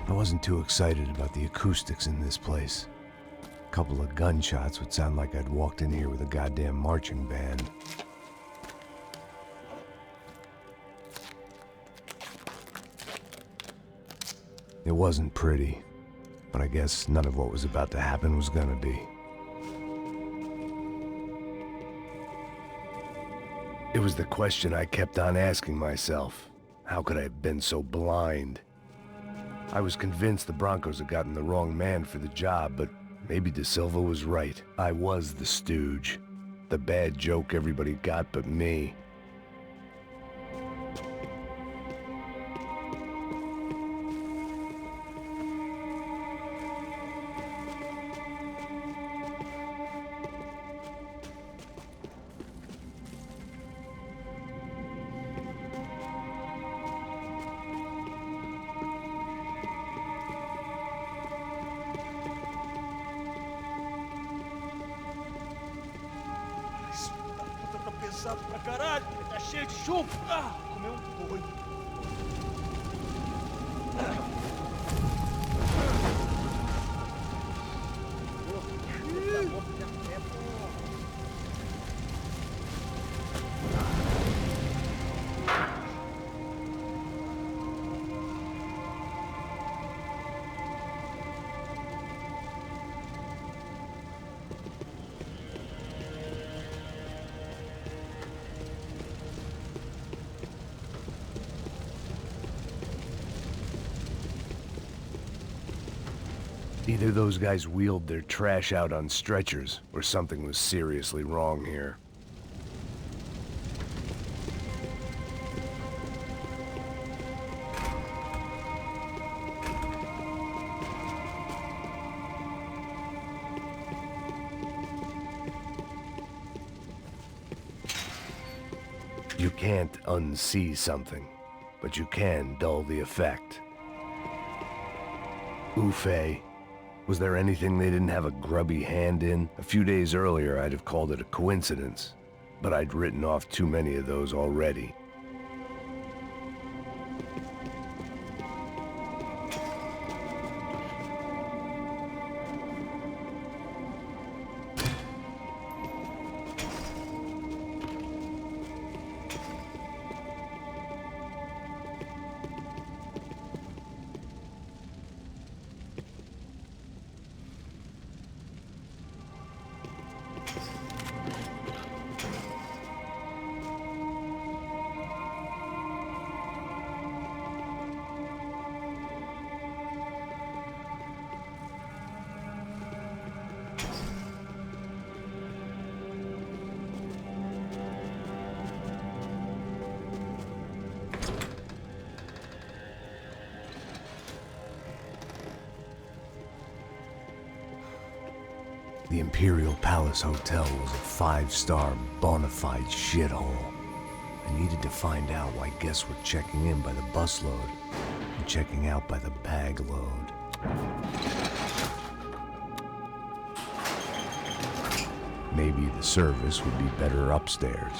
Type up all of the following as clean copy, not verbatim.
I wasn't too excited about the acoustics in this place. A couple of gunshots would sound like I'd walked in here with a goddamn marching band. It wasn't pretty, but I guess none of what was about to happen was gonna be. It was the question I kept on asking myself. How could I have been so blind? I was convinced the Broncos had gotten the wrong man for the job, but maybe De Silva was right. I was the stooge. The bad joke everybody got but me. Pesado pra caralho, ele tá cheio de chumbo. Comeu um doido. Either those guys wheeled their trash out on stretchers, or something was seriously wrong here. You can't unsee something, but you can dull the effect. Oof. Was there anything they didn't have a grubby hand in? A few days earlier, I'd have called it a coincidence, but I'd written off too many of those already. The Imperial Palace Hotel was a five-star, bona fide shithole. I needed to find out why guests were checking in by the busload and checking out by the bag load. Maybe the service would be better upstairs.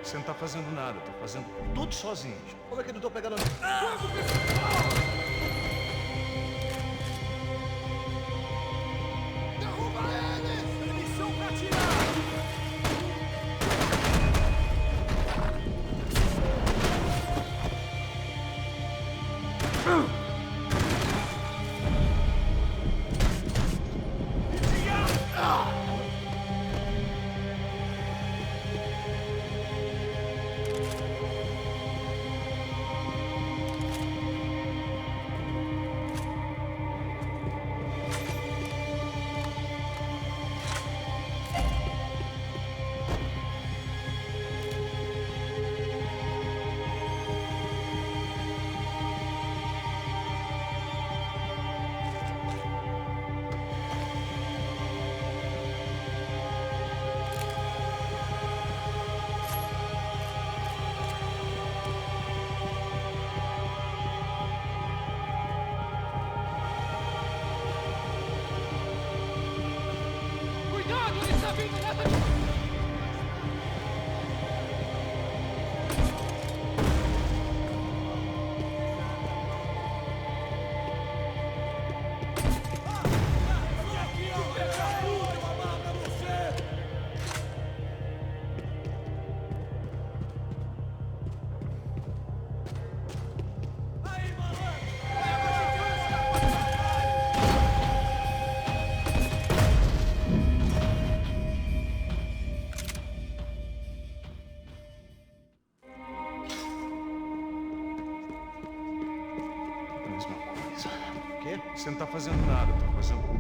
Você não tá fazendo nada, tô fazendo tudo sozinho. Como é que eu não tô pegando... Derruba eles! Permissão pra atirar! Você não tá fazendo nada, tá fazendo...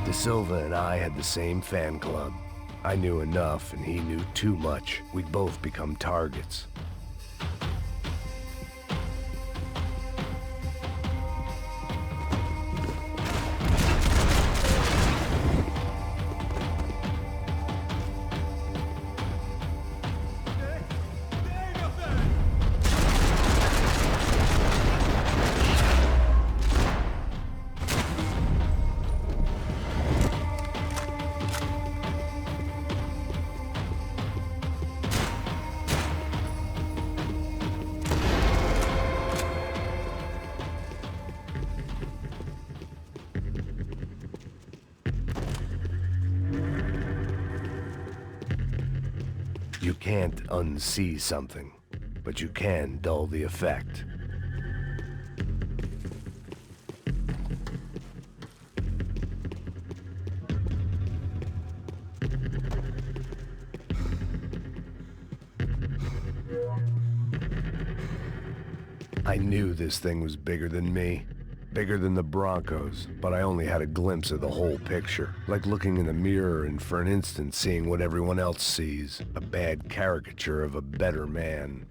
De Silva and I had the same fan club. I knew enough and he knew too much. We'd both become targets. You can't unsee something, but you can dull the effect. I knew this thing was bigger than me. Bigger than the Broncos, but I only had a glimpse of the whole picture. Like looking in the mirror and for an instant seeing what everyone else sees. A bad caricature of a better man.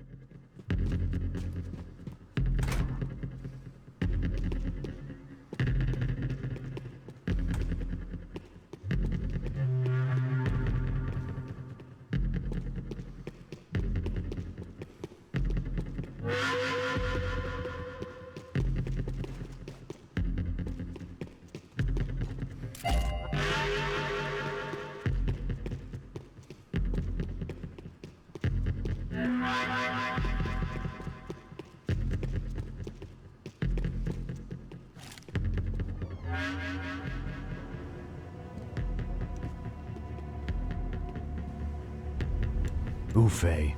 Buffet.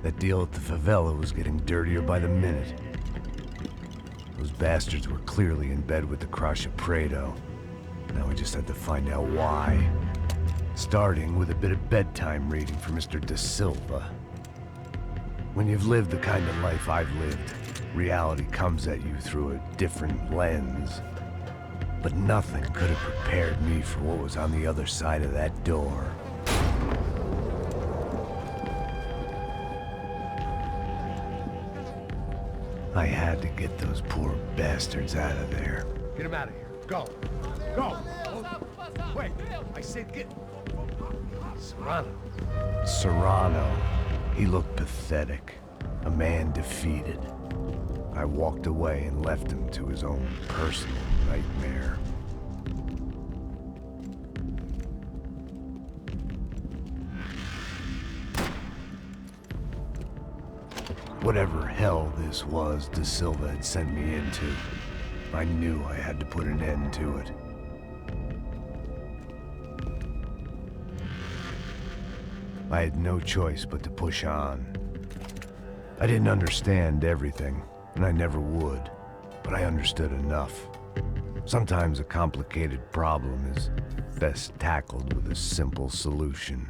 That deal at the favela was getting dirtier by the minute. Those bastards were clearly in bed with the Crusher Prado. Now we just had to find out why. Starting with a bit of bedtime reading for Mr. De Silva. When you've lived the kind of life I've lived, reality comes at you through a different lens. But nothing could have prepared me for what was on the other side of that door. I had to get those poor bastards out of there. Get him out of here. Go. Go. Wait. I said get... Serrano. Serrano. He looked pathetic. A man defeated. I walked away and left him to his own personal nightmare. Whatever hell this was De Silva had sent me into, I knew I had to put an end to it. I had no choice but to push on. I didn't understand everything, and I never would, but I understood enough. Sometimes a complicated problem is best tackled with a simple solution.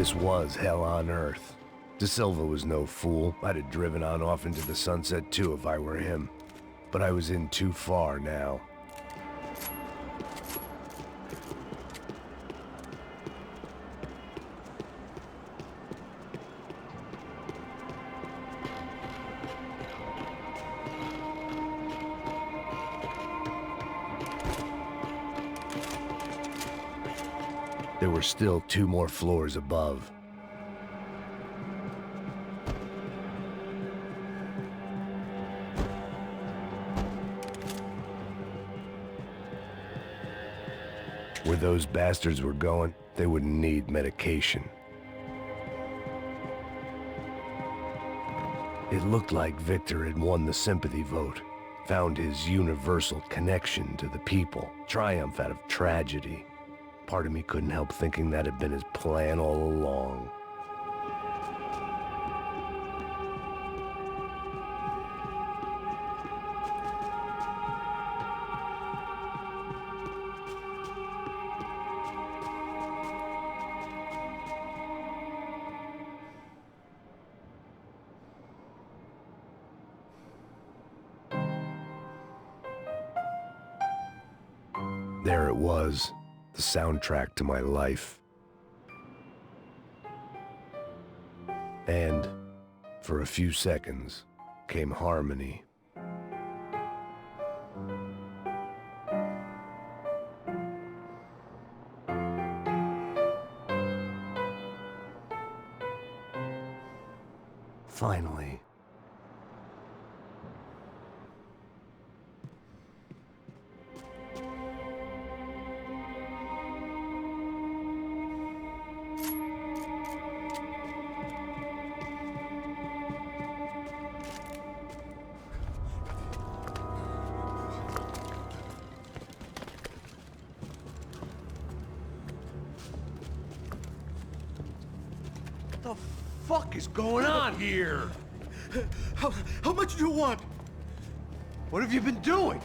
This was hell on earth. De Silva was no fool. I'd have driven on off into the sunset too if I were him. But I was in too far now. There were still 2 more floors above. Where those bastards were going, they wouldn't need medication. It looked like Victor had won the sympathy vote, found his universal connection to the people, triumph out of tragedy. Part of me couldn't help thinking that had been his plan all along. There it was, the soundtrack to my life. And, for a few seconds, came harmony. Finally. What the fuck is going on here? How much do you want? What have you been doing?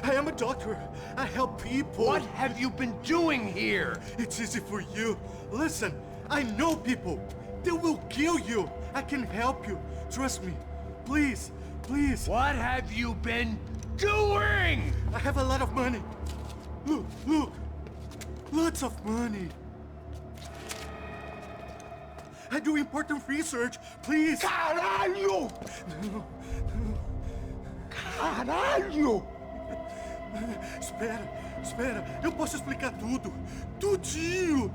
I am a doctor. I help people. What have you been doing here? It's easy for you. Listen, I know people. They will kill you. I can help you. Trust me. Please, please. What have you been doing? I have a lot of money. Look, look. Lots of money. I do important research. Please. Caralho! No, Caralho! Espera, espera. Eu posso explicar tudo. Tudinho.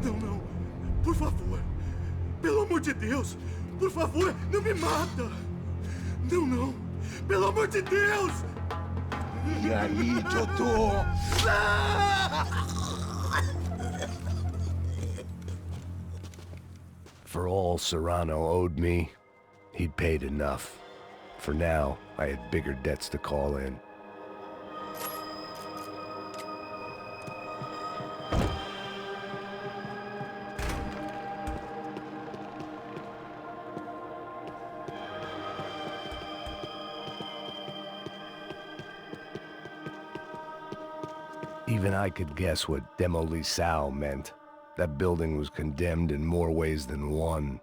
Não, não. Por favor. Pelo amor de Deus. Por favor, não me mata. Não, não. Pelo amor de Deus. E aí, doutor? For all Serrano owed me, he'd paid enough. For now, I had bigger debts to call in. Even I could guess what Demolisal meant. That building was condemned in more ways than one.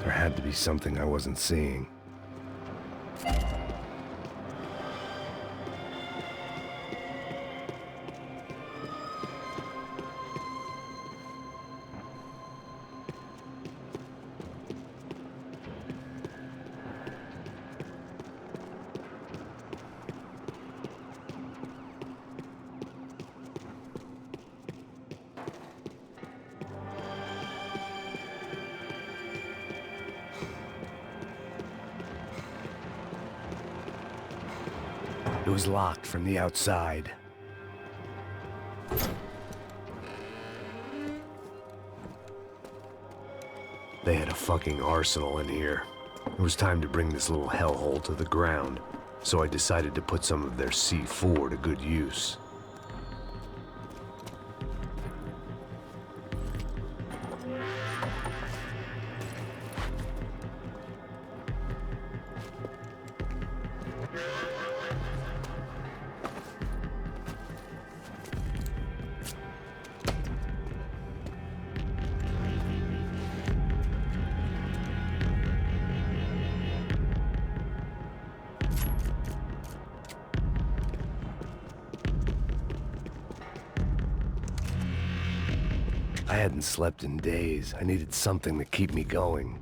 There had to be something I wasn't seeing. It was locked from the outside. They had a fucking arsenal in here. It was time to bring this little hellhole to the ground, so I decided to put some of their C4 to good use. I hadn't slept in days. I needed something to keep me going.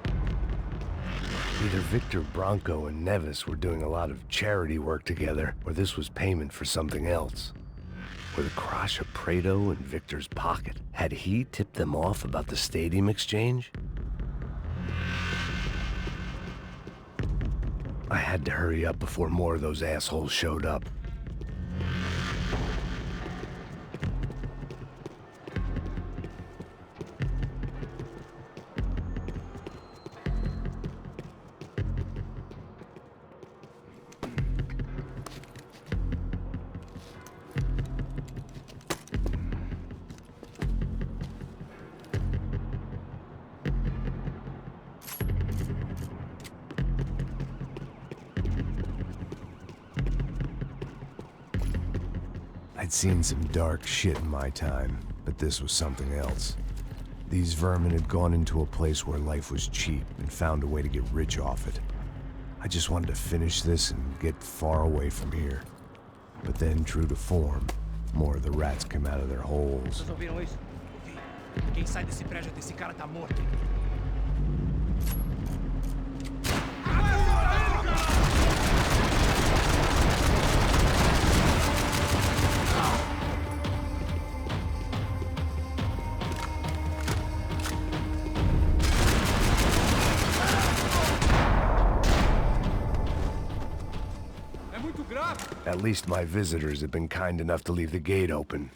Either Victor Bronco and Nevis were doing a lot of charity work together, or this was payment for something else. Were the Crash of Prado in Victor's pocket? Had he tipped them off about the stadium exchange? I had to hurry up before more of those assholes showed up. I'd seen some dark shit in my time, but this was something else. These vermin had gone into a place where life was cheap and found a way to get rich off it. I just wanted to finish this and get far away from here. But then, true to form, more of the rats came out of their holes. Vocês ouviram isso? Ouvi. Quem sai desse prédio desse cara tá morto. At least my visitors had been kind enough to leave the gate open.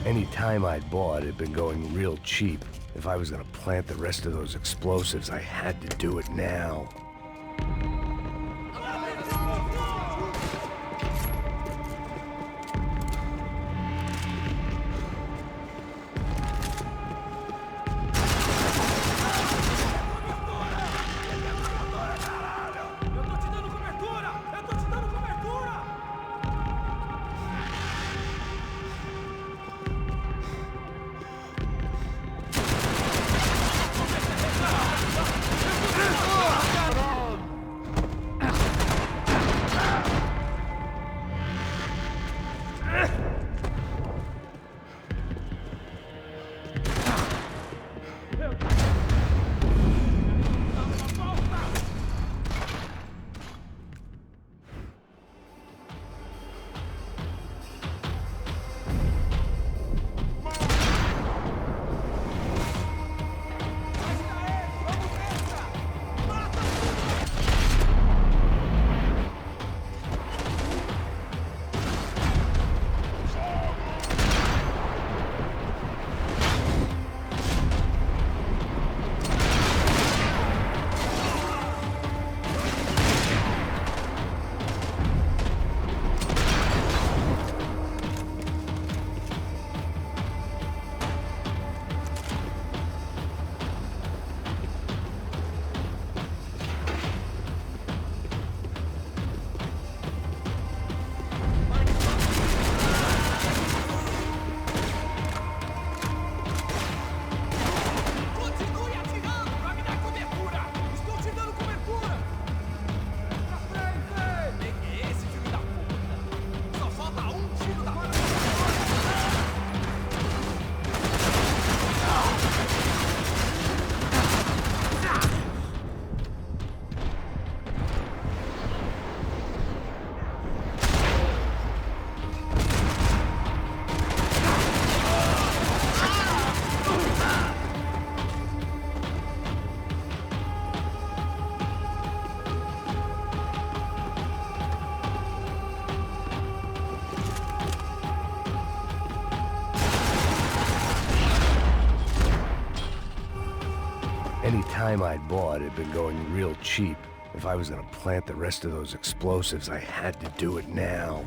Any time I'd bought had been going real cheap. If I was gonna plant the rest of those explosives, I had to do it now. time I'd bought had been going real cheap. If I was gonna plant the rest of those explosives, I had to do it now.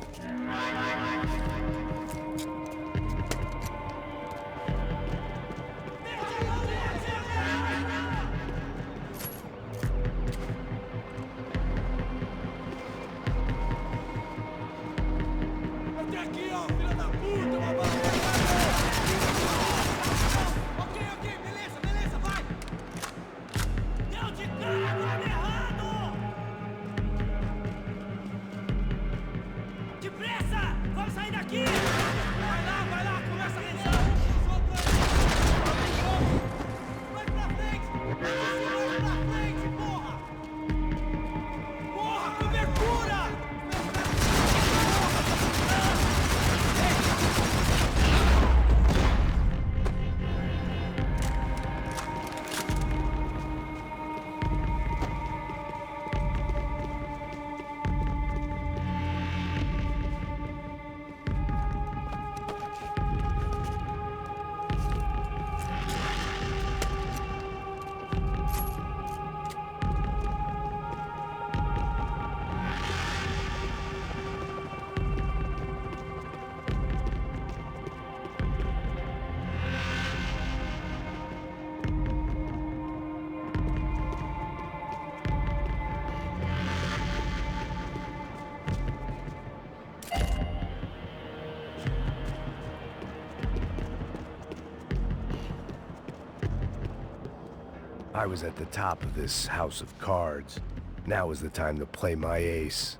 I was at the top of this house of cards. Now was the time to play my ace.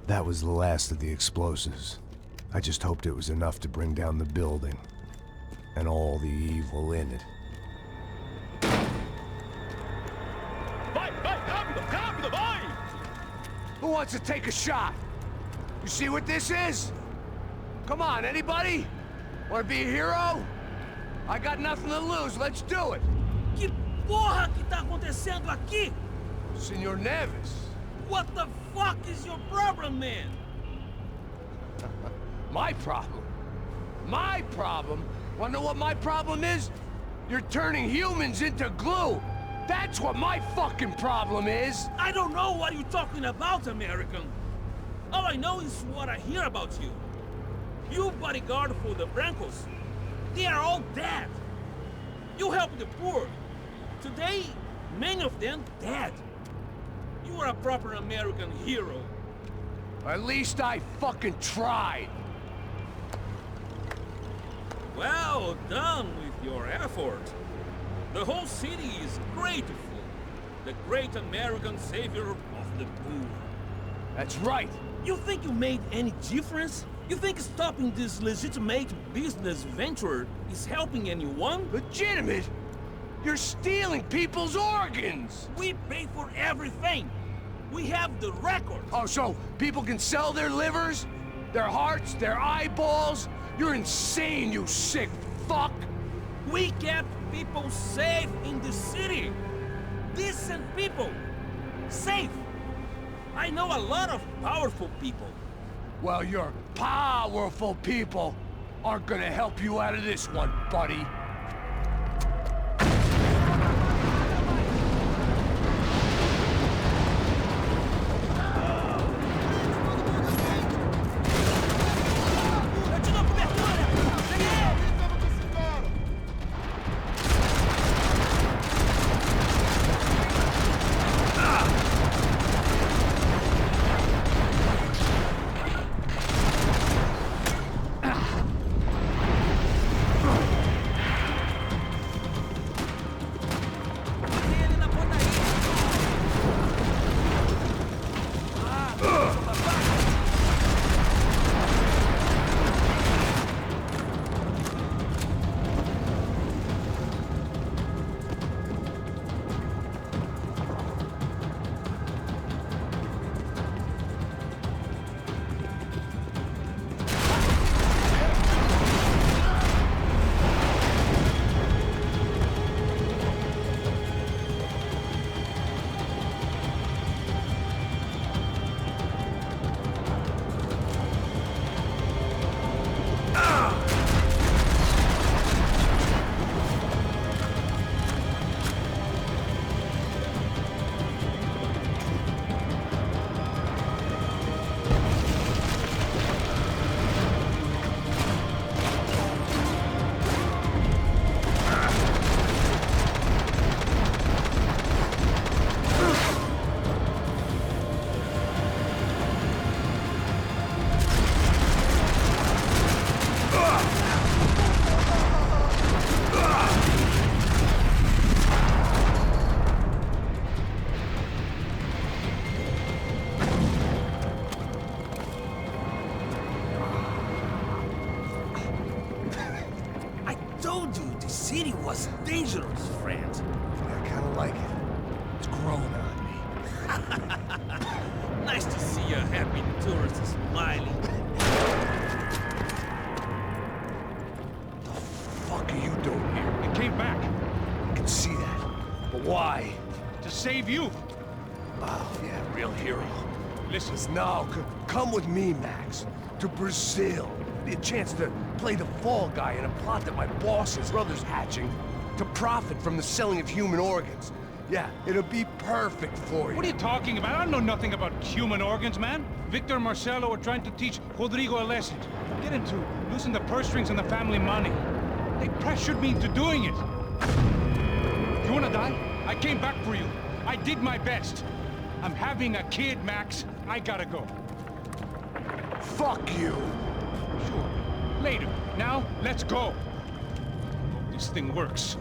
That was the last of the explosives. I just hoped it was enough to bring down the building and all the evil in it. Who wants to take a shot? You see what this is? Come on, anybody? Want to be a hero? I got nothing to lose, let's do it! Que porra que tá acontecendo aqui? Senor Neves. What the fuck is your problem, man? My problem? My problem? Wanna know what my problem is? You're turning humans into glue! That's what my fucking problem is! I don't know what you're talking about, American. All I know is what I hear about you. You bodyguard for the Brancos. They are all dead. You help the poor. Today, many of them dead. You are a proper American hero. At least I fucking tried. Well done with your effort. The whole city is grateful. The great American savior of the poor. That's right. You think you made any difference? You think stopping this legitimate business venture is helping anyone? Legitimate? You're stealing people's organs! We pay for everything. We have the record. Oh, so people can sell their livers? Their hearts? Their eyeballs? You're insane, you sick fuck! We kept people safe in the city. Decent people. Safe. I know a lot of powerful people. Well, your powerful people aren't gonna help you out of this one, buddy. city was dangerous, friend. I kind of like it. It's growing on me. Nice to see a happy tourist smiling. The fuck are you doing here? I came back I can see that. But why? to save you. Oh, yeah, real hero. Listen, No, come with me, Max. To Brazil. Be a chance to play the fall guy in a plot that my boss's brother's hatching to profit from the selling of human organs. Yeah, it'll be perfect for you. what are you talking about? I know nothing about human organs, man. Victor and Marcelo are trying to teach Rodrigo a lesson. Get him to loosen the purse strings on the family money. They pressured me into doing it. You wanna die? I came back for you. I did my best. I'm having a kid, Max. I gotta go. Fuck you! Sure. Later. Now, let's go. Hope this thing works.